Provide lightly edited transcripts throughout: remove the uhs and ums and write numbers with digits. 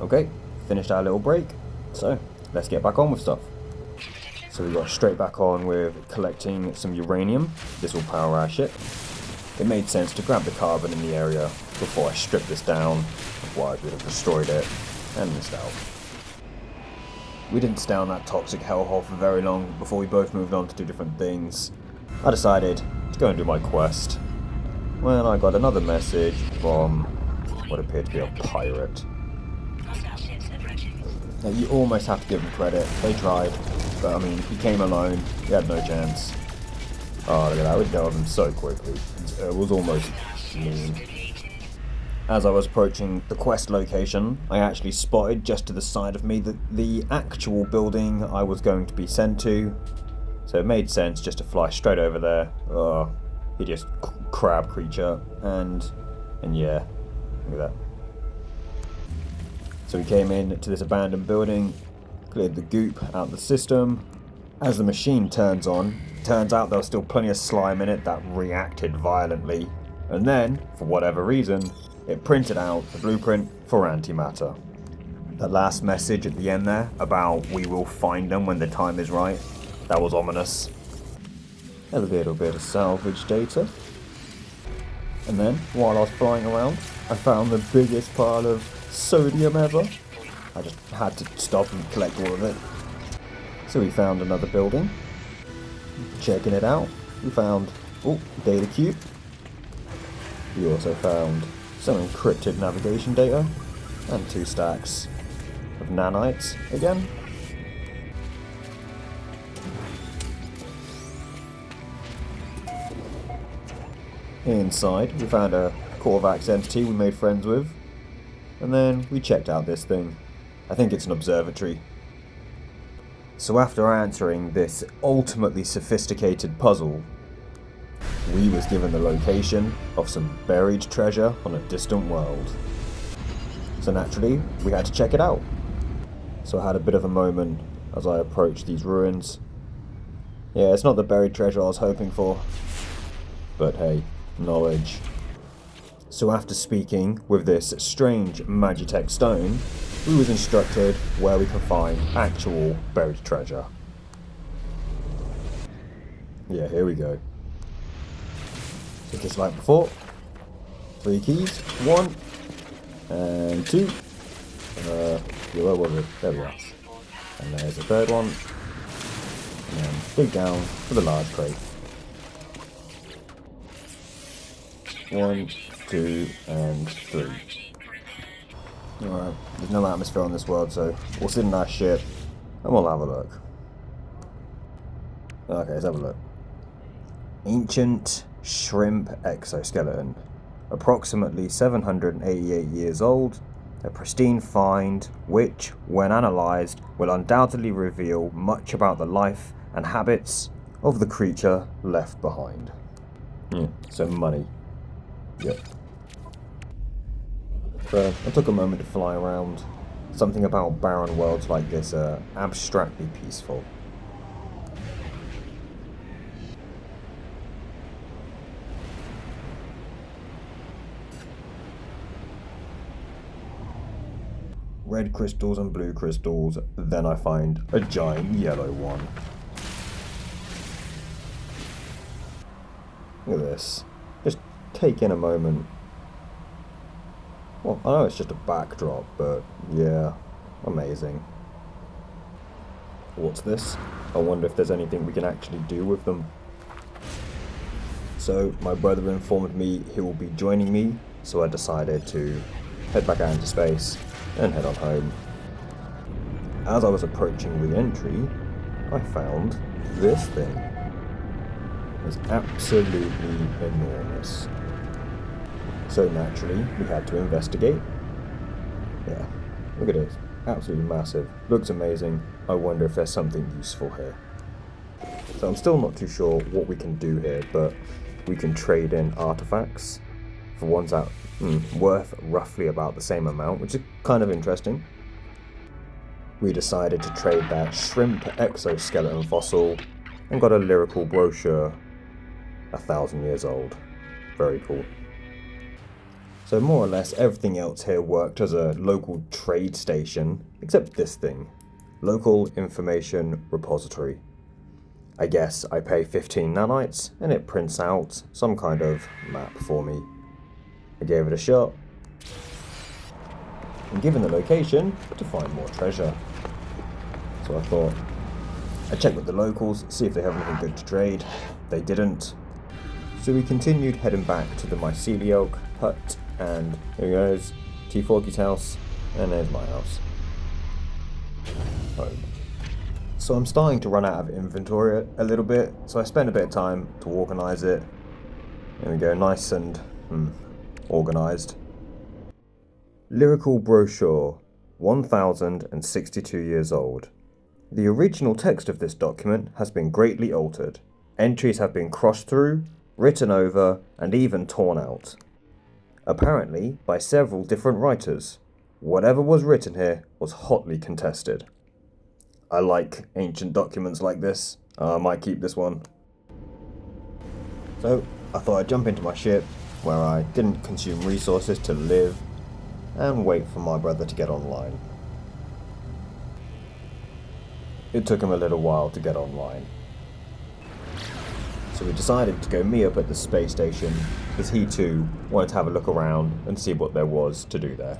Okay, finished our little break, so let's get back on with stuff. So we got straight back on with collecting some uranium. This will power our ship. It made sense to grab the carbon in the area before I stripped this down, otherwise I would have destroyed it and missed out. We didn't stay on that toxic hellhole for very long before we both moved on to do different things. I decided to go and do my quest when I got another message from what appeared to be a pirate. Now, you almost have to give them credit. They tried, but I mean, he came alone. He had no chance. Oh, look at that. We dealt with him so quickly. It was almost mean. As I was approaching the quest location, I actually spotted just to the side of me the actual building I was going to be sent to. So it made sense just to fly straight over there. Oh, hideous crab creature. And yeah, look at that. So we came in to this abandoned building, cleared the goop out of the system. As the machine turns on, turns out there was still plenty of slime in it that reacted violently. And then, for whatever reason, it printed out the blueprint for antimatter. The last message at the end there about we will find them when the time is right, that was ominous. A little bit of salvage data. And then, while I was flying around, I found the biggest pile of sodium ever. I just had to stop and collect all of it. So we found another building. Checking it out, we found data cube. We also found some encrypted navigation data and 2 stacks of nanites again. Inside we found a Corvax entity we made friends with, and then we checked out this thing. I think it's an observatory. So after answering this ultimately sophisticated puzzle, we was given the location of some buried treasure on a distant world. So naturally, we had to check it out. So I had a bit of a moment as I approached these ruins. Yeah, it's not the buried treasure I was hoping for, but hey, knowledge. So after speaking with this strange Magitech stone, we was instructed where we could find actual buried treasure. Yeah, here we go. So just like before, 3 keys, 1 and 2. Yeah, where was it? There we are. And there's the 3rd one. And then dig down for the large crate. 1, 2, and 3. Alright, there's no atmosphere on this world, so we'll sit in our ship and we'll have a look. Okay, let's have a look. Ancient shrimp exoskeleton. Approximately 788 years old. A pristine find which, when analysed, will undoubtedly reveal much about the life and habits of the creature left behind. So money. Yep. So I took a moment to fly around. Something about barren worlds like this are abstractly peaceful. Red crystals and blue crystals, then I find a giant yellow one. Look at this. Just take in a moment. Well, I know it's just a backdrop, but yeah, amazing. What's this? I wonder if there's anything we can actually do with them. So, my brother informed me he will be joining me, so I decided to head back out into space and head on home. As I was approaching re-entry, I found this thing. It's absolutely enormous. So naturally, we had to investigate. Yeah, look at it. Absolutely massive. Looks amazing. I wonder if there's something useful here. So I'm still not too sure what we can do here, but we can trade in artifacts for ones that worth roughly about the same amount, which is kind of interesting. We decided to trade that shrimp exoskeleton fossil and got a lyrical brochure 1,000 years old. Very cool. So more or less everything else here worked as a local trade station, except this thing. Local Information Repository. I guess I pay 15 nanites and it prints out some kind of map for me. I gave it a shot, and given the location, to find more treasure. So I thought, I'd check with the locals, see if they have anything good to trade. They didn't. So we continued heading back to the mycelial hut, and here goes T-Forky's house, and there's my house. Home. So I'm starting to run out of inventory a little bit, so I spent a bit of time to organise it. There we go, nice and organised. Lyrical brochure, 1062 years old. The original text of this document has been greatly altered. Entries have been crossed through, written over, and even torn out. Apparently by several different writers. Whatever was written here was hotly contested. I like ancient documents like this. I might keep this one. So I thought I'd jump into my ship, where I didn't consume resources to live, and wait for my brother to get online. It took him a little while to get online. So we decided to go meet up at the space station, because he too wanted to have a look around and see what there was to do there.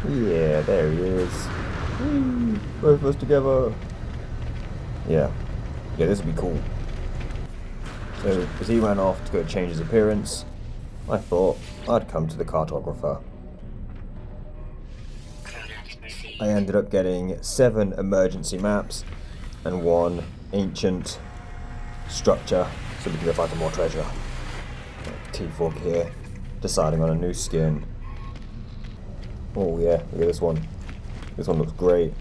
Yeah, there he is. Woo, both of us together. Yeah, this would be cool. So, as he ran off to go change his appearance, I thought I'd come to the cartographer. I ended up getting 7 emergency maps and 1 ancient structure, so we can go find some more treasure. T-Fork here, deciding on a new skin. Oh yeah, look at this one. This one looks great.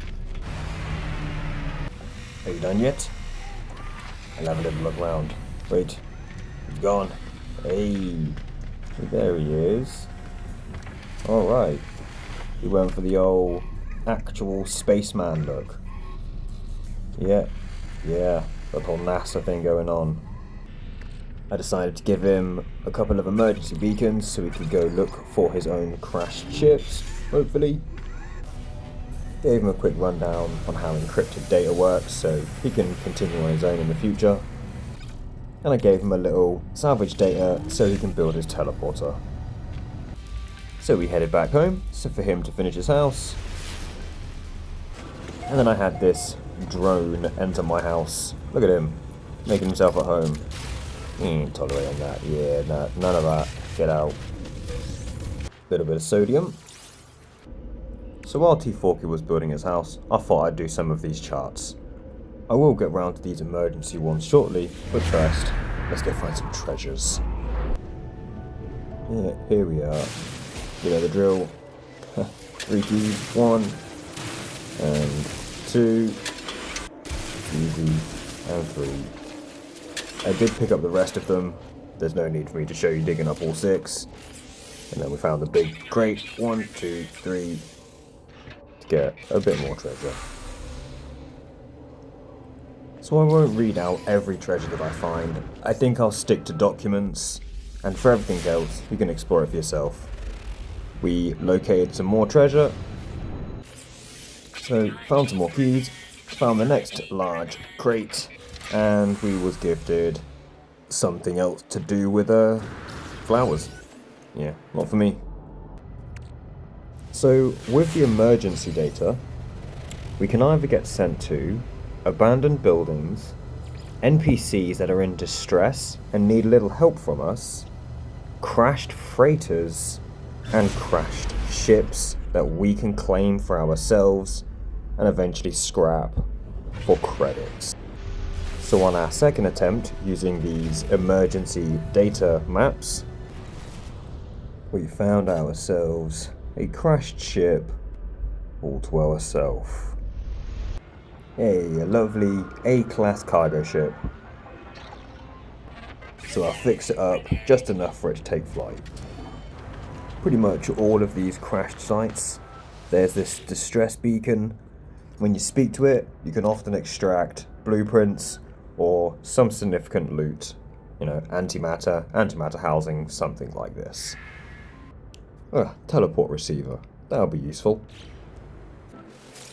Are you done yet? I'll have a little look round. Wait, he's gone. Hey, there he is. Alright, he went for the old actual spaceman look. Yeah, that whole NASA thing going on. I decided to give him a couple of emergency beacons so he could go look for his own crashed ships, hopefully. Gave him a quick rundown on how encrypted data works so he can continue on his own in the future. And I gave him a little salvage data so he can build his teleporter. So we headed back home, so for him to finish his house. And then I had this drone enter my house. Look at him, making himself at home. He ain't tolerating that. Yeah, none of that. Get out. Little bit of sodium. So while T-Forky was building his house, I thought I'd do some of these charts. I will get round to these emergency ones shortly, but first, let's go find some treasures. Yeah, here we are. You know the drill. 3 keys, 1 and 2, easy, and 3. I did pick up the rest of them. There's no need for me to show you digging up all 6. And then we found the big crate, 1, 2, 3, to get a bit more treasure. So I won't read out every treasure that I find. I think I'll stick to documents, and for everything else, you can explore it for yourself. We located some more treasure, so found some more keys, found the next large crate, and we was gifted something else to do with flowers. Yeah, not for me. So with the emergency data, we can either get sent to abandoned buildings, NPCs that are in distress and need a little help from us, crashed freighters, and crashed ships that we can claim for ourselves and eventually scrap for credits. So on our second attempt using these emergency data maps, we found ourselves a crashed ship all to ourselves. A lovely A-class cargo ship. so I'll fix it up just enough for it to take flight. Pretty much all of these crashed sites, there's this distress beacon. When you speak to it, you can often extract blueprints or some significant loot. You know, antimatter housing, something like this. Teleport receiver, that'll be useful.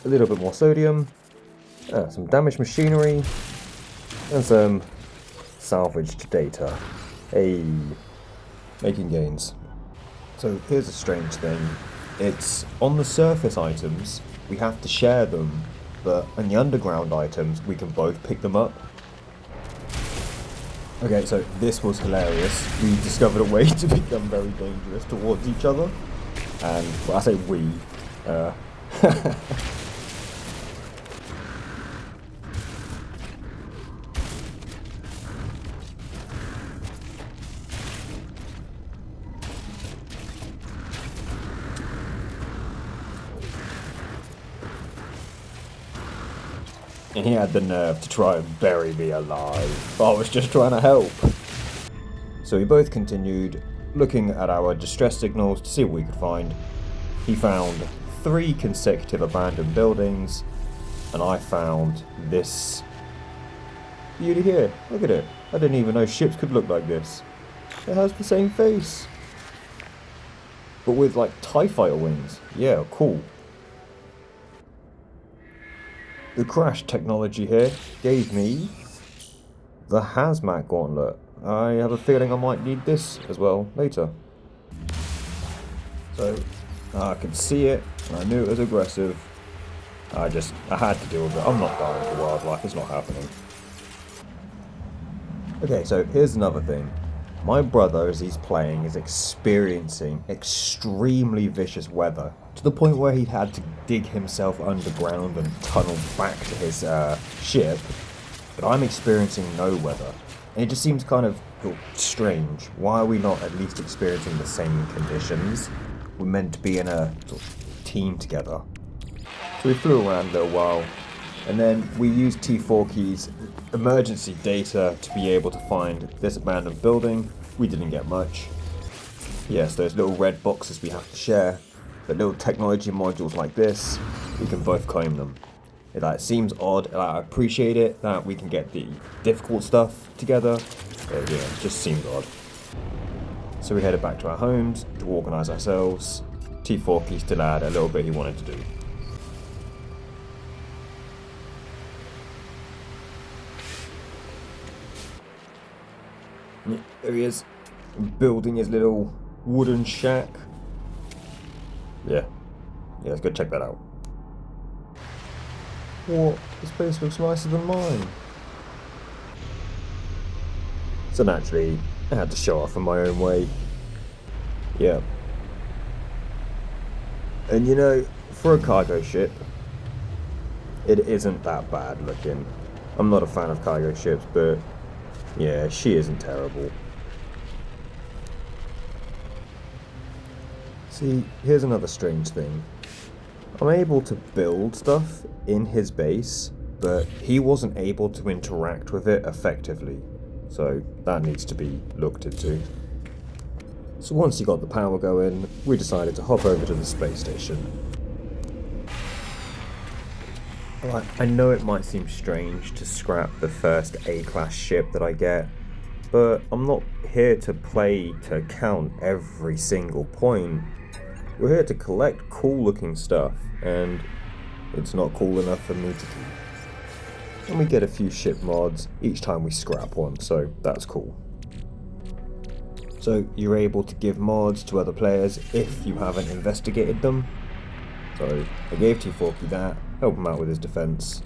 A little bit more sodium, some damaged machinery, and some salvaged data. Hey, making gains. So here's a strange thing. It's on the surface items, we have to share them, but on the underground items, we can both pick them up. Okay, so this was hilarious. We discovered a way to become very dangerous towards each other. And, well, I say we. And he had the nerve to try and bury me alive. I was just trying to help. So we both continued looking at our distress signals to see what we could find. He found 3 consecutive abandoned buildings, and I found this beauty here. Look at it. I didn't even know ships could look like this. It has the same face, but with like TIE fighter wings. Yeah, cool. The crash technology here gave me the hazmat gauntlet. I have a feeling I might need this as well later. So I could see it, and I knew it was aggressive. I had to deal with it. I'm not dying for wildlife, it's not happening. Okay, so here's another thing. My brother, as he's playing, is experiencing extremely vicious weather, to the point where he had to dig himself underground and tunnel back to his ship, but I'm experiencing no weather. And it just seems kind of strange. Why are we not at least experiencing the same conditions? We're meant to be in a sort of team together. So we flew around a little while, and then we used T4Key's emergency data to be able to find this abandoned building. We didn't get much. Yes, those little red boxes we have to share, but little technology modules like this, we can both claim them. It seems odd, I appreciate it that we can get the difficult stuff together, but yeah, it just seems odd. So we headed back to our homes to organise ourselves. T4Key still had a little bit he wanted to do. There he is, building his little wooden shack. Yeah, let's go check that out. What? This place looks nicer than mine. So naturally, I had to show off in my own way. Yeah. And you know, for a cargo ship, it isn't that bad looking. I'm not a fan of cargo ships, but yeah, she isn't terrible. See, here's another strange thing. I'm able to build stuff in his base, but he wasn't able to interact with it effectively. So that needs to be looked into. So once he got the power going, we decided to hop over to the space station. Alright, I know it might seem strange to scrap the first A-class ship that I get, but I'm not here to play to count every single point. We're here to collect cool looking stuff, and it's not cool enough for me to keep. And we get a few ship mods each time we scrap one, so that's cool. So you're able to give mods to other players if you haven't investigated them. So I gave T4Key that, help him out with his defense.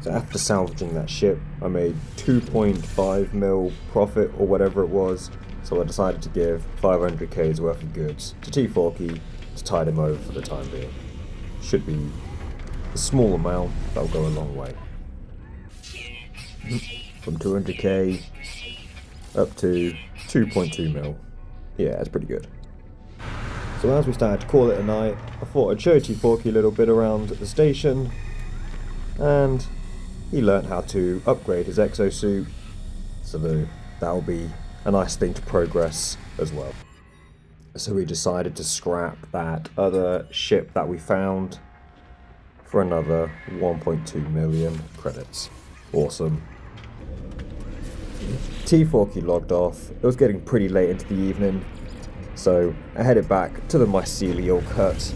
So after salvaging that ship, I made 2.5 mil profit or whatever it was, so I decided to give 500k's worth of goods to T4Key to tide him over for the time being. Should be a small amount, that'll go a long way. From 200k up to 2.2 mil. Yeah, that's pretty good. So as we started to call it a night, I thought I'd show T4Key a little bit around the station, and he learnt how to upgrade his exosuit, so that'll be a nice thing to progress as well. So we decided to scrap that other ship that we found for another 1.2 million credits. Awesome. T4 key logged off. It was getting pretty late into the evening, so I headed back to the mycelial hut.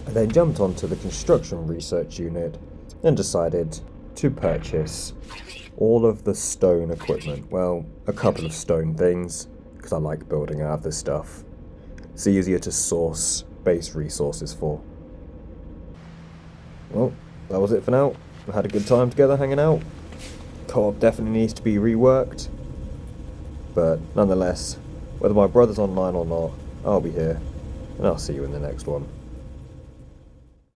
I then jumped onto the construction research unit and decided to purchase all of the stone equipment. Well, a couple of stone things, because I like building out of this stuff. It's easier to source base resources for. Well, that was it for now. We had a good time together hanging out. Co-op definitely needs to be reworked. But nonetheless, whether my brother's online or not, I'll be here. And I'll see you in the next one.